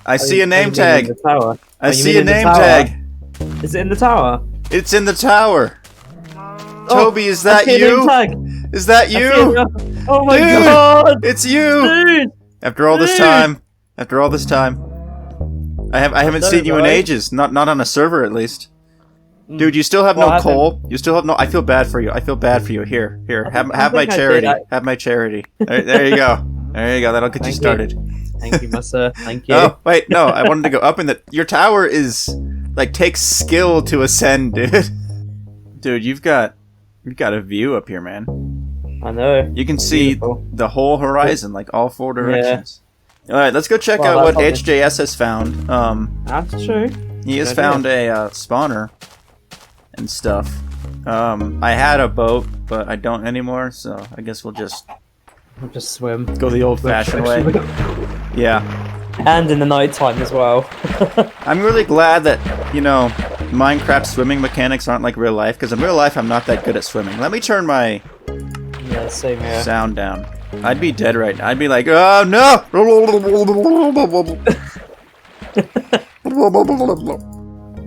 I see a name tag. I see a name tag. Is it in the tower? It's in the tower. Toby, is that you? Is that you? Oh my Dude, god! it's you! Dude! After all this time, I haven't seen you in ages. Not on a server, at least. Dude, you still have no coal. You still have no. I feel bad for you. Here. Have my charity. Have my charity. There you go. There you go. That'll get you started. Thank you, my sir. Thank you. Oh wait, no. I wanted to go up in the. Your tower is like takes skill to ascend, dude. Dude, you've got a view up here, man. I know. You can see the whole horizon, like all 4 directions. Yeah. All right, let's go check out what HJS has found. That's true. He has found a spawner and stuff. I had a boat, but I don't anymore, so I guess we'll just swim. Go the old-fashioned way. Yeah. And in the nighttime as well. I'm really glad that, Minecraft swimming mechanics aren't like real life, because in real life I'm not that good at swimming. Let me turn my same here. Sound down. I'd be dead right now. I'd be like, oh no!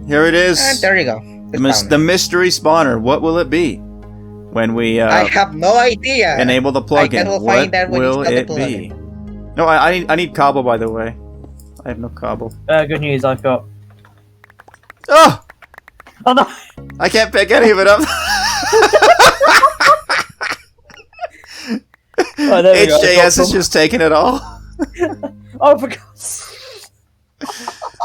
Here it is. And there you go. The mystery spawner. What will it be when we I have no idea. Enable the plugin? What will it be? No, I need cobble, by the way. I have no cobble. Good news, I've got. Oh! Oh no! I can't pick any of it up. Oh, there we go. HJS is just taking it all. Oh, for God's sake.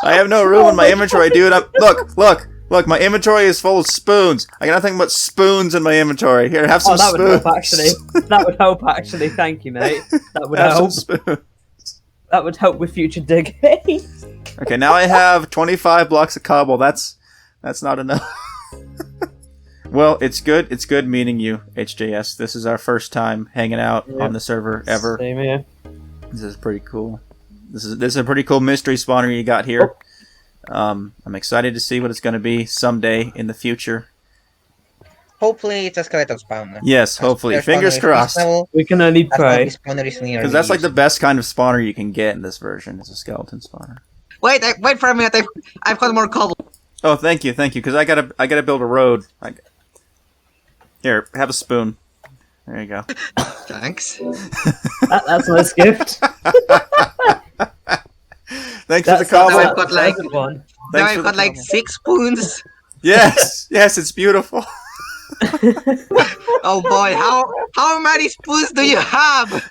I have no room in my inventory, dude. Look, my inventory is full of spoons. I got nothing but spoons in my inventory. Here, have some spoons. Would help, actually. That would help, actually. Thank you, mate. That would help. Some spoons. That would help with future digging. Okay, now I have 25 blocks of cobble. That's not enough. Well, it's good. It's good meeting you, HJS. This is our first time hanging out on the server ever. Same here. This is pretty cool. This is a pretty cool mystery spawner you got here. I'm excited to see what it's going to be someday in the future. Hopefully it's a skeleton spawner. Yes, hopefully. Fingers crossed. We can only pray. Because that's like the best kind of spawner you can get in this version. Is a skeleton spawner. Wait for a minute. I've got more cobble. Oh, thank you. Because I gotta build a road. Here, have a spoon. There you go. Thanks. That's a nice gift. Thanks for the cobble. Now I've got like 6 spoons. Yes, it's beautiful. Oh boy, how many spoons do you have?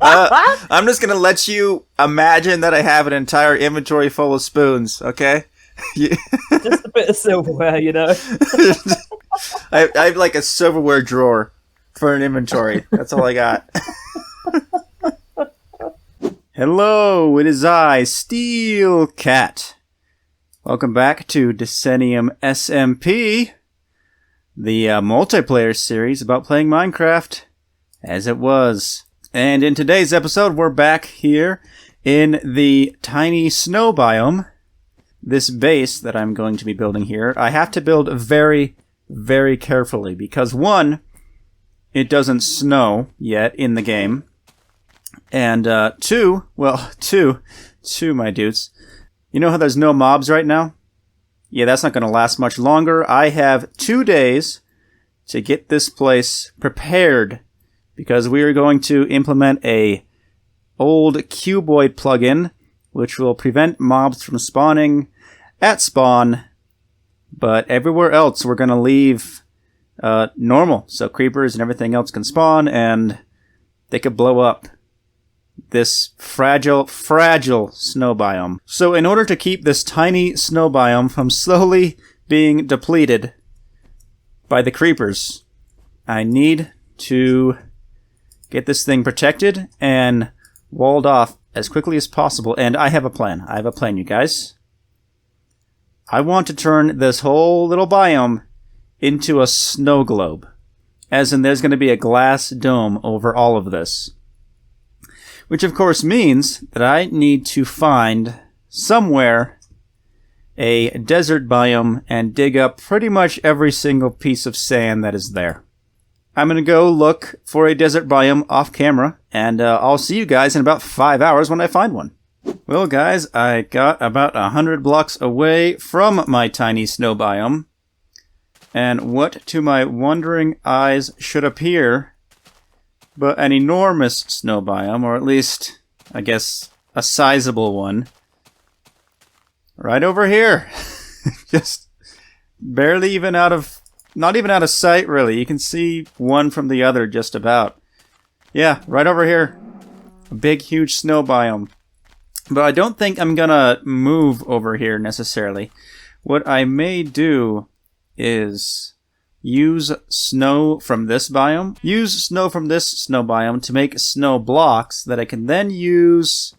I'm just gonna let you imagine that I have an entire inventory full of spoons, okay? Just a bit of silverware, I have like a silverware drawer for an inventory. That's all I got. Hello, it is I, SteleCat. Welcome back to Decennium SMP, the multiplayer series about playing Minecraft as it was. And in today's episode, we're back here in the tiny snow biome. This base that I'm going to be building here, I have to build very, very carefully because 1, it doesn't snow yet in the game. And 2, my dudes, you know how there's no mobs right now? Yeah, that's not going to last much longer. I have 2 days to get this place prepared because we are going to implement a old cuboid plugin which will prevent mobs from spawning at spawn, but everywhere else we're going to leave normal, so creepers and everything else can spawn and they could blow up this fragile snow biome. So in order to keep this tiny snow biome from slowly being depleted by the creepers, I need to get this thing protected and walled off as quickly as possible. And I have a plan. You guys. I want to turn this whole little biome into a snow globe. As in there's going to be a glass dome over all of this. Which of course means that I need to find somewhere a desert biome and dig up pretty much every single piece of sand that is there. I'm going to go look for a desert biome off camera, and I'll see you guys in about 5 hours when I find one. Well, guys, I got about 100 blocks away from my tiny snow biome, and what to my wondering eyes should appear but an enormous snow biome, or at least, I guess, a sizable one, right over here. Just barely even out of, not even out of sight, really. You can see one from the other just about. Yeah, right over here. A big, huge snow biome. But I don't think I'm gonna move over here necessarily. What I may do is use snow from this biome. Use snow from this snow biome to make snow blocks that I can then use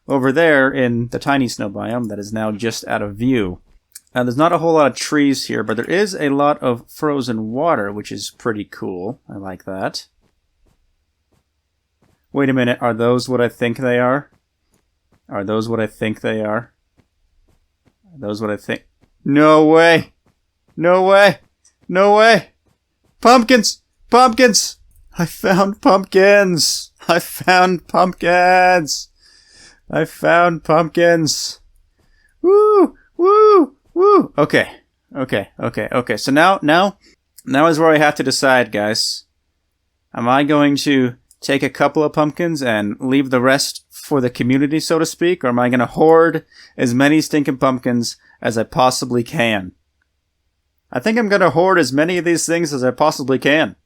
over there in the tiny snow biome that is now just out of view. Now, there's not a whole lot of trees here, but there is a lot of frozen water, which is pretty cool. I like that. Wait a minute, are those what I think they are? Are those what I think they are? Are those what I think? No way! No way! No way! Pumpkins! Pumpkins! I found pumpkins! I found pumpkins! I found pumpkins! Woo! Woo! Woo! Okay. So now is where I have to decide, guys. Am I going to take a couple of pumpkins and leave the rest for the community, so to speak? Or am I going to hoard as many stinking pumpkins as I possibly can? I think I'm going to hoard as many of these things as I possibly can.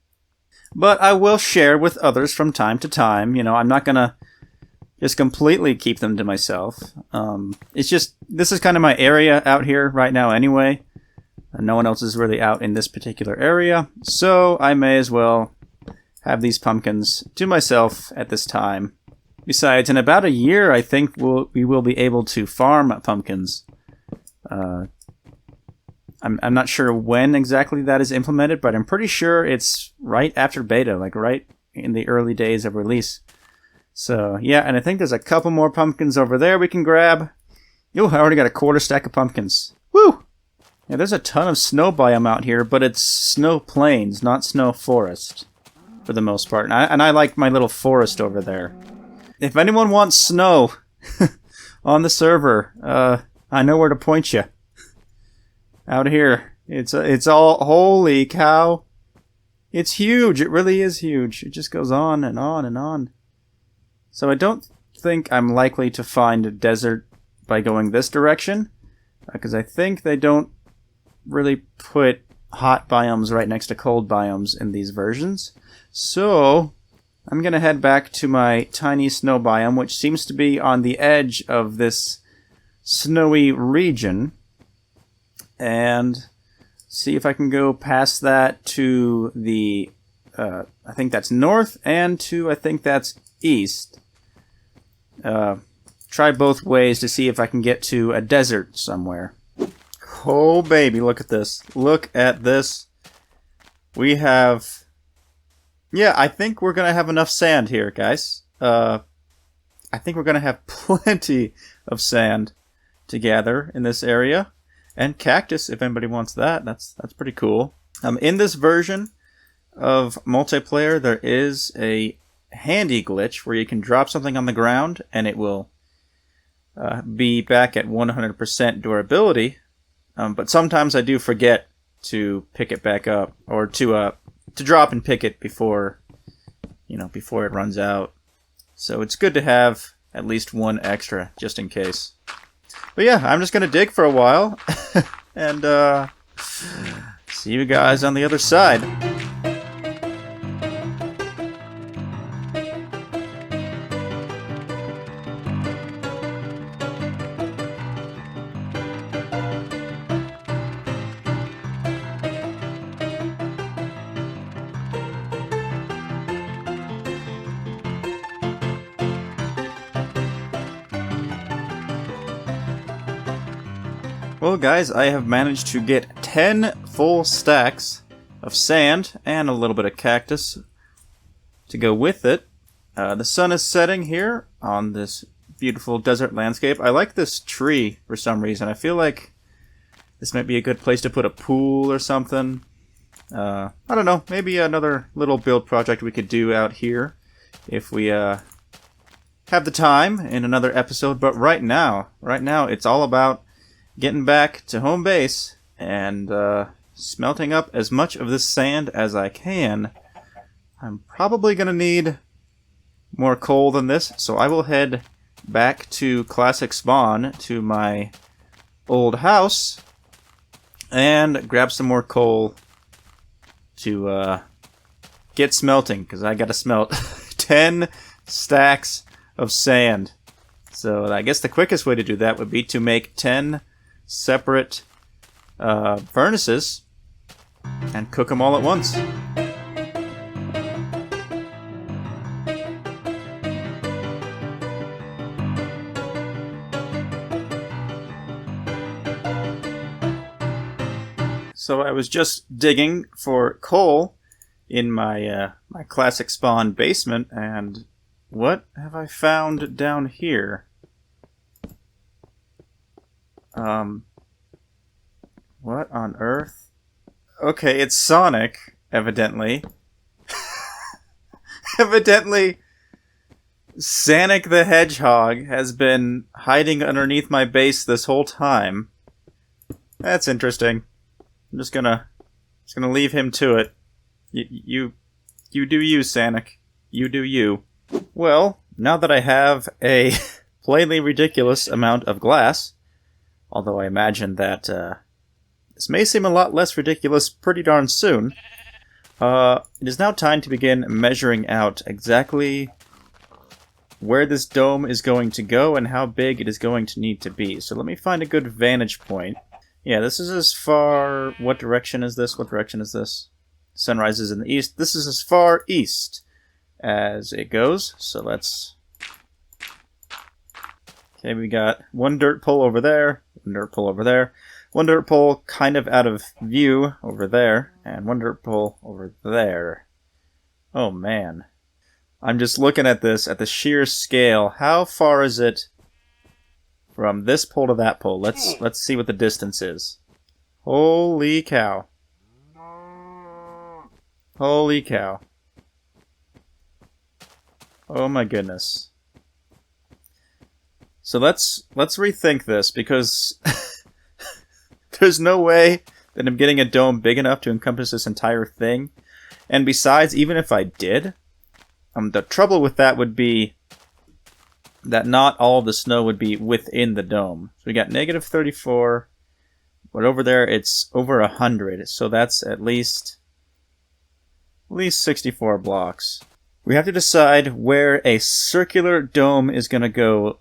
But I will share with others from time to time. You know, I'm not going to just completely keep them to myself. It's just, this is kind of my area out here right now anyway. No one else is really out in this particular area. So I may as well have these pumpkins to myself at this time. Besides, in about a year, I think we will be able to farm pumpkins. I'm not sure when exactly that is implemented, but I'm pretty sure it's right after beta, like right in the early days of release. So, yeah, and I think there's a couple more pumpkins over there we can grab. Ooh, I already got a quarter stack of pumpkins. Woo! Yeah, there's a ton of snow biome out here, but it's snow plains, not snow forest, for the most part. And I like my little forest over there. If anyone wants snow on the server, I know where to point you. Out here. It's all, holy cow. It's huge. It really is huge. It just goes on and on and on. So I don't think I'm likely to find a desert by going this direction, because I think they don't really put hot biomes right next to cold biomes in these versions. So I'm going to head back to my tiny snow biome, which seems to be on the edge of this snowy region, and see if I can go past that to the, I think that's north, and to, I think that's east. Try both ways to see if I can get to a desert somewhere. Oh baby, look at this. Look at this. We have... Yeah, I think we're going to have enough sand here, guys. I think we're going to have plenty of sand to gather in this area. And cactus, if anybody wants that. That's pretty cool. In this version of multiplayer, there is a handy glitch where you can drop something on the ground and it will be back at 100% durability. But sometimes I do forget to pick it back up, or to drop and pick it before it runs out. So it's good to have at least one extra just in case. But yeah, I'm just gonna dig for a while and see you guys on the other side. Well guys, I have managed to get 10 full stacks of sand and a little bit of cactus to go with it. The sun is setting here on this beautiful desert landscape. I like this tree for some reason. I feel like this might be a good place to put a pool or something. I don't know, maybe another little build project we could do out here if we have the time in another episode, but right now it's all about getting back to home base and smelting up as much of this sand as I can. I'm probably going to need more coal than this, so I will head back to Classic Spawn, to my old house, and grab some more coal to get smelting, because I got to smelt 10 stacks of sand. So I guess the quickest way to do that would be to make 10 separate furnaces and cook them all at once. So I was just digging for coal in my my Classic Spawn basement, and what have I found down here? What on earth? Okay, it's Sonic, evidently. Evidently, Sonic the Hedgehog has been hiding underneath my base this whole time. That's interesting. I'm just gonna leave him to it. You do you, Sonic. You do you. Well, now that I have a plainly ridiculous amount of glass, although I imagine that this may seem a lot less ridiculous pretty darn soon, it is now time to begin measuring out exactly where this dome is going to go and how big it is going to need to be. So let me find a good vantage point. Yeah, this is as far... What direction is this? What direction is this? Sunrise is in the east. This is as far east as it goes. So let's... Okay, we got one dirt pole over there, one dirt pole over there, one dirt pole kind of out of view over there, and one dirt pole over there. Oh man. I'm just looking at this at the sheer scale. How far is it from this pole to that pole? Let's see what the distance is. Holy cow. Holy cow. Oh my goodness. So let's rethink this, because there's no way that I'm getting a dome big enough to encompass this entire thing. And besides, even if I did, the trouble with that would be that not all of the snow would be within the dome. So we got negative 34, but over there it's over 100, so that's at least 64 blocks. We have to decide where a circular dome is going to go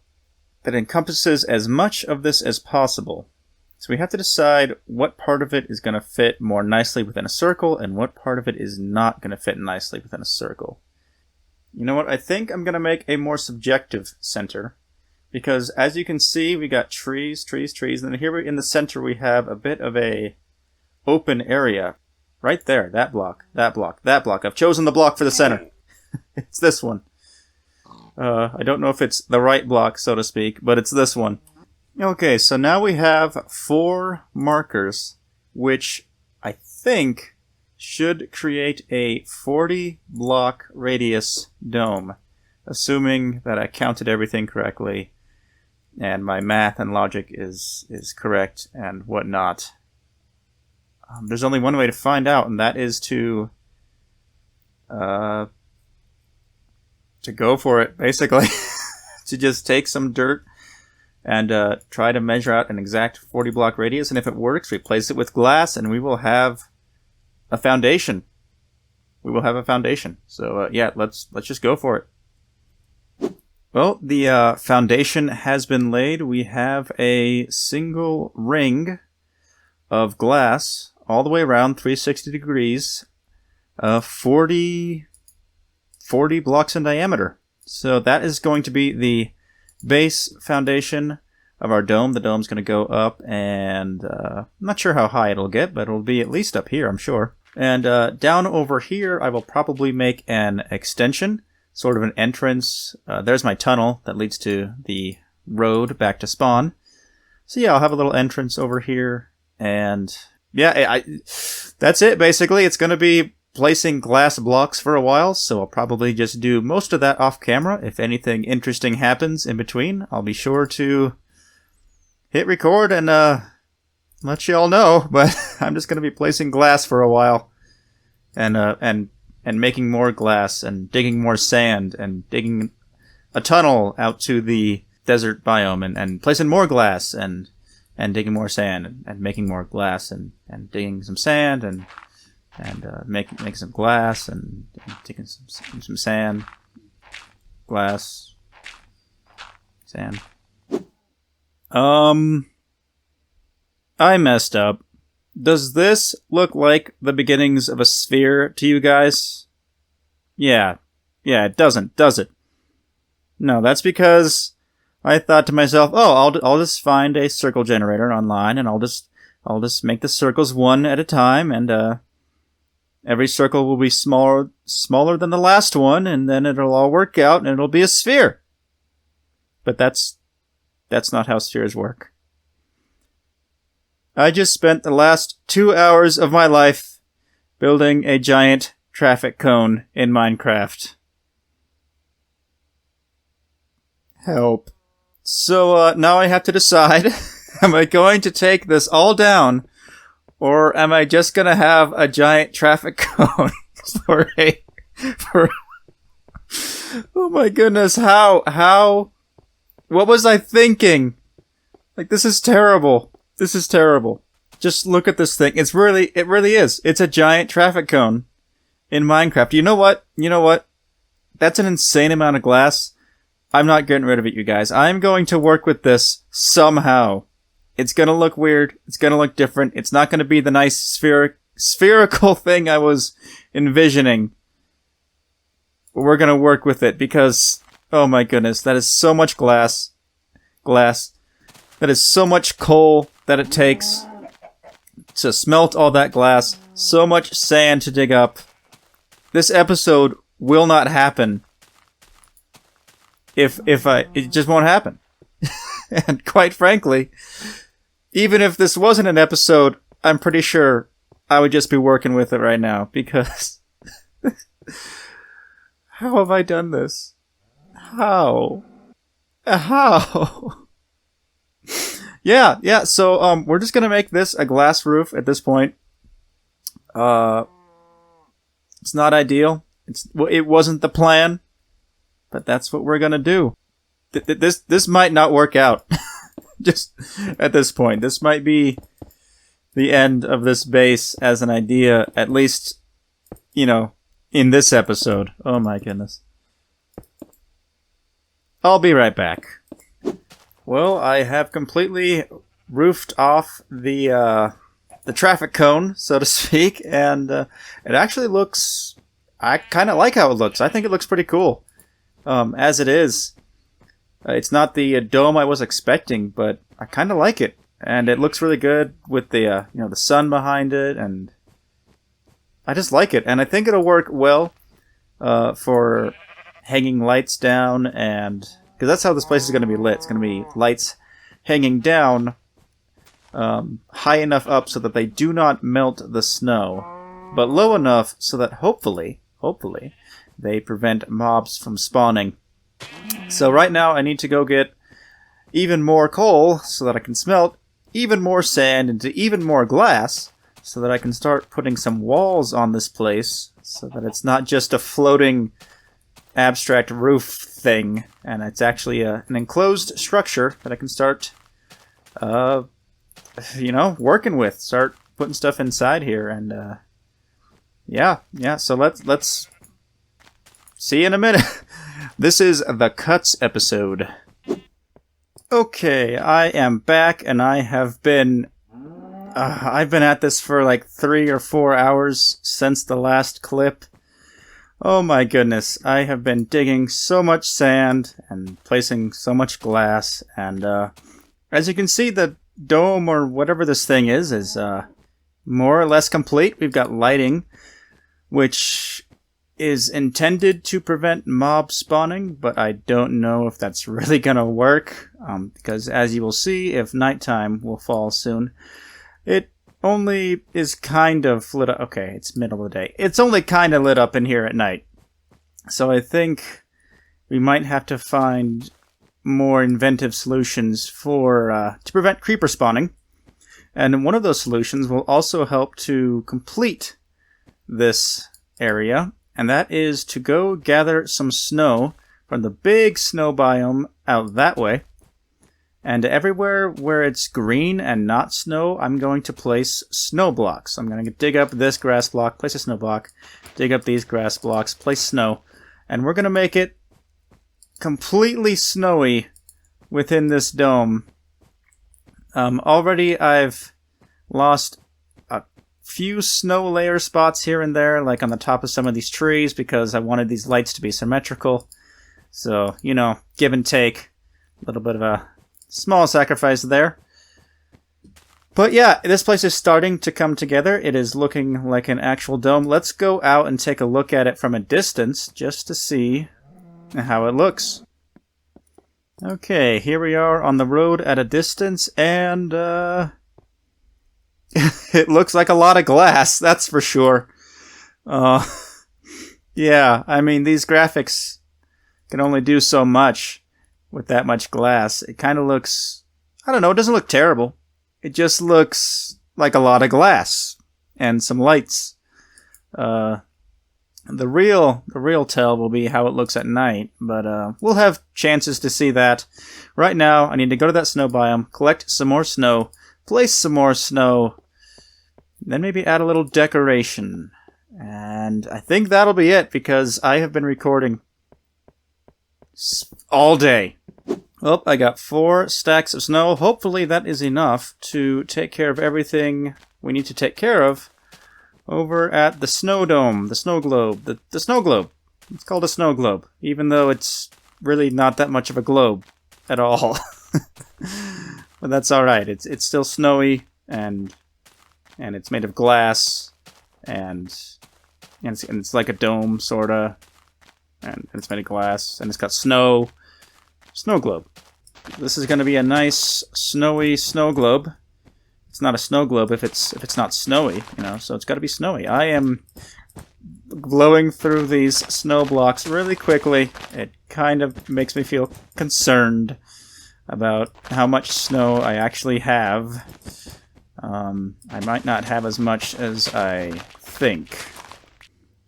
that encompasses as much of this as possible. So we have to decide what part of it is going to fit more nicely within a circle and what part of it is not going to fit nicely within a circle. You know what? I think I'm going to make a more subjective center, because as you can see, we got trees, trees, trees, and then here in the center we have a bit of a open area. Right there, that block, that block, that block. I've chosen the block for the center. It's this one. I don't know if it's the right block, so to speak, but it's this one. Okay, so now we have 4 markers, which I think should create a 40 block radius dome, assuming that I counted everything correctly and my math and logic is correct and whatnot. There's only one way to find out, and that is to go for it, basically. To just take some dirt and try to measure out an exact 40 block radius, and if it works, replace it with glass, and we will have a foundation. We will have a foundation. So yeah, let's just go for it. Well, the foundation has been laid. We have a single ring of glass all the way around 360 degrees, 40 blocks in diameter. So that is going to be the base foundation of our dome. The dome's going to go up, and I'm not sure how high it'll get, but it'll be at least up here, I'm sure. And down over here, I will probably make an extension, sort of an entrance. There's my tunnel that leads to the road back to spawn. So yeah, I'll have a little entrance over here, and yeah, that's it basically. It's going to be placing glass blocks for a while, so I'll probably just do most of that off camera. If anything interesting happens in between, I'll be sure to hit record and let you all know. But I'm just going to be placing glass for a while and making more glass and digging more sand and digging a tunnel out to the desert biome and placing more glass and digging more sand and making more glass and digging some sand and making some glass and taking some sand, glass, sand. I messed up. Does this look like the beginnings of a sphere to you guys? Yeah, it doesn't, does it? No, that's because I thought to myself, oh, I'll just find a circle generator online and I'll just make the circles one at a time and every circle will be smaller than the last one, and then it'll all work out, and it'll be a sphere. But that's not how spheres work. I just spent the last 2 hours of my life building a giant traffic cone in Minecraft. Help. So now I have to decide, am I going to take this all down, or am I just gonna have a giant traffic cone for oh my goodness, how what was I thinking? Like, this is terrible. This is terrible. Just look at this thing. It really is. It's a giant traffic cone in Minecraft. You know what? That's an insane amount of glass. I'm not getting rid of it, you guys. I'm going to work with this somehow. It's going to look weird. It's going to look different. It's not going to be the nice spherical thing I was envisioning. But we're going to work with it because, oh my goodness, that is so much glass. That is so much coal that it takes to smelt all that glass. So much sand to dig up. This episode will not happen. It just won't happen. And quite frankly, even if this wasn't an episode, I'm pretty sure I would just be working with it right now, because how have I done this? How? Yeah, so we're just gonna make this a glass roof at this point. It's not ideal. It wasn't the plan, but that's what we're gonna do. This might not work out. Just at this point, this might be the end of this base as an idea, at least, in this episode. Oh my goodness. I'll be right back. Well, I have completely roofed off the traffic cone, so to speak, and it actually looks... I kind of like how it looks. I think it looks pretty cool. As it is. It's not the dome I was expecting, but I kind of like it. And it looks really good with the, the sun behind it, and I just like it. And I think it'll work well for hanging lights down, and because that's how this place is going to be lit. It's going to be lights hanging down high enough up so that they do not melt the snow, but low enough so that hopefully, they prevent mobs from spawning. So right now I need to go get even more coal so that I can smelt even more sand into even more glass so that I can start putting some walls on this place so that it's not just a floating abstract roof thing, and it's actually an enclosed structure that I can start working with, start putting stuff inside here. And yeah, so let's see you in a minute. This is the Cuts episode. Okay, I am back, and I have been I've been at this for like 3 or 4 hours since the last clip. Oh my goodness, I have been digging so much sand and placing so much glass, and as you can see, the dome or whatever this thing is more or less complete. We've got lighting, which is intended to prevent mob spawning, but I don't know if that's really gonna work, because as you will see, if nighttime will fall soon, it only is kind of lit up. Okay, it's middle of the day. It's only kind of lit up in here at night. So I think we might have to find more inventive solutions for to prevent creeper spawning. And one of those solutions will also help to complete this area, and that is to go gather some snow from the big snow biome out that way. And everywhere where it's green and not snow, I'm going to place snow blocks. I'm going to dig up this grass block, place a snow block, dig up these grass blocks, place snow, and we're going to make it completely snowy within this dome. Already I've lost a few snow layer spots here and there, like on the top of some of these trees, because I wanted these lights to be symmetrical. So, you know, give and take. A little bit of a small sacrifice there. But yeah, this place is starting to come together. It is looking like an actual dome. Let's go out and take a look at it from a distance, just to see how it looks. Okay, here we are on the road at a distance, and it looks like a lot of glass, that's for sure. Yeah, I mean, these graphics can only do so much with that much glass. It kind of looks, I don't know, it doesn't look terrible. It just looks like a lot of glass and some lights. The real tell will be how it looks at night, but we'll have chances to see that. Right now, I need to go to that snow biome, collect some more snow, place some more snow, then maybe add a little decoration. And I think that'll be it, because I have been recording all day. Oh, I got 4 stacks of snow. Hopefully that is enough to take care of everything we need to take care of over at the snow dome, the snow globe, the snow globe. It's called a snow globe, even though it's really not that much of a globe at all. But that's all right. It's still snowy, and it's made of glass, and it's like a dome sorta, and it's made of glass, and it's got snow globe. This is going to be a nice snowy snow globe. It's not a snow globe if it's not snowy, you know, so it's got to be snowy. I am blowing through these snow blocks really quickly. It kind of makes me feel concerned about how much snow I actually have. I might not have as much as I think.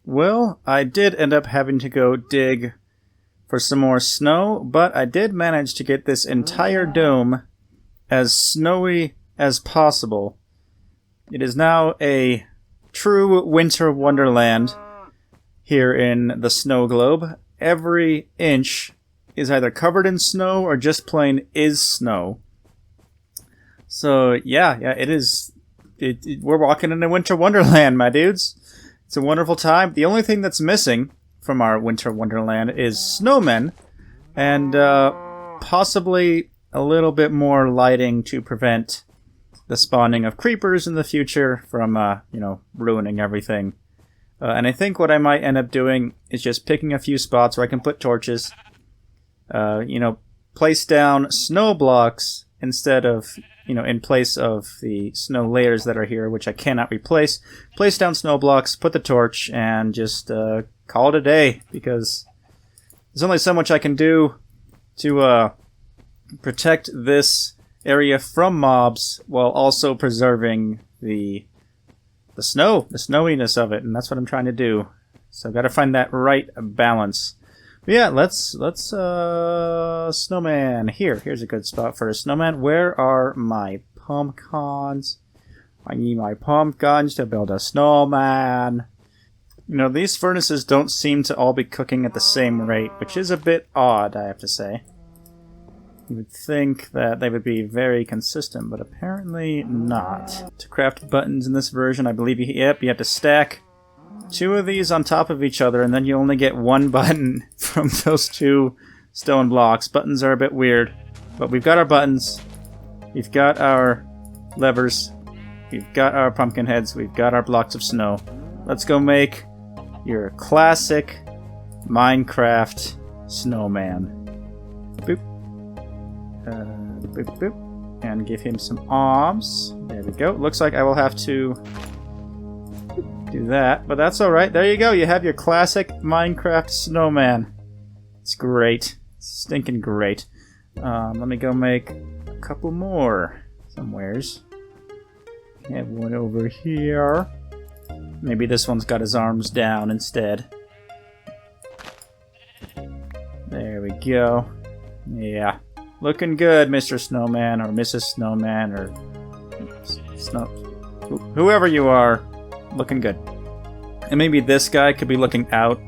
Well, I did end up having to go dig for some more snow, but I did manage to get this entire dome as snowy as possible. It is now a true winter wonderland here in the snow globe. Every inch is either covered in snow or just plain is snow. So yeah, it is. We're walking in a winter wonderland, my dudes. It's a wonderful time. The only thing that's missing from our winter wonderland is snowmen, and possibly a little bit more lighting to prevent the spawning of creepers in the future from, ruining everything. And I think what I might end up doing is just picking a few spots where I can put torches, place down snow blocks instead of, in place of the snow layers that are here, which I cannot replace. Place down snow blocks, put the torch, and just call it a day, because there's only so much I can do to protect this area from mobs while also preserving the snowiness of it, and that's what I'm trying to do. So I've got to find that right balance. But yeah, let's snowman. Here's a good spot for a snowman. Where are my pumpkins? I need my pumpkins to build a snowman. These furnaces don't seem to all be cooking at the same rate, which is a bit odd, I have to say. You would think that they would be very consistent, but apparently not. To craft buttons in this version, I believe you have to stack 2 of these on top of each other, and then you only get 1 button from those 2 stone blocks. Buttons are a bit weird, but we've got our buttons, we've got our levers, we've got our pumpkin heads, we've got our blocks of snow. Let's go make your classic Minecraft snowman. Boop. Boop, boop. and give him some arms. There we go. Looks like I will have to do that, but that's alright. There you go. You have your classic Minecraft snowman. It's great. It's stinking great. Let me go make a couple more somewheres. Have one over here. Maybe this one's got his arms down instead. There we go. Yeah. Looking good, Mr. Snowman, or Mrs. Snowman, or whoever you are. Looking good. And maybe this guy could be looking out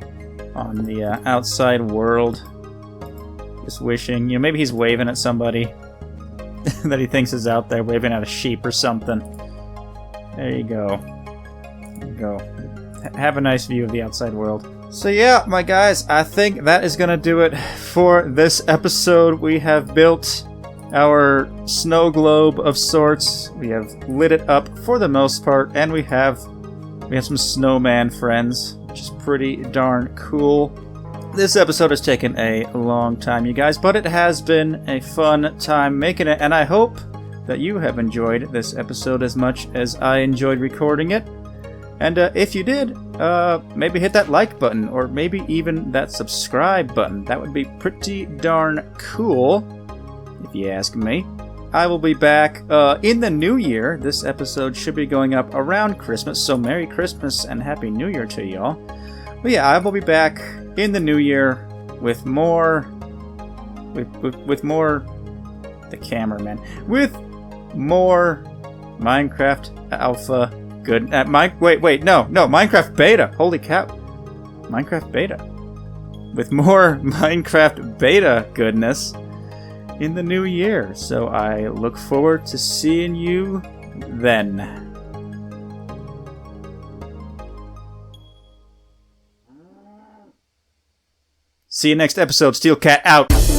on the outside world. Just wishing, maybe he's waving at somebody that he thinks is out there, waving at a sheep or something. There you go. There you go. Have a nice view of the outside world. So yeah, my guys, I think that is going to do it for this episode. We have built our snow globe of sorts. We have lit it up for the most part, and we have some snowman friends, which is pretty darn cool. This episode has taken a long time, you guys, but it has been a fun time making it, and I hope that you have enjoyed this episode as much as I enjoyed recording it. And if you did, maybe hit that like button, or maybe even that subscribe button. That would be pretty darn cool, if you ask me. I will be back in the new year. This episode should be going up around Christmas, so Merry Christmas and Happy New Year to y'all. But yeah, I will be back in the new year with more... with more... the cameraman. With more Minecraft Alpha... good. Wait, no, Minecraft Beta. Holy cow. Minecraft Beta. With more Minecraft Beta goodness in the new year. So I look forward to seeing you then. See you next episode. SteleCat out.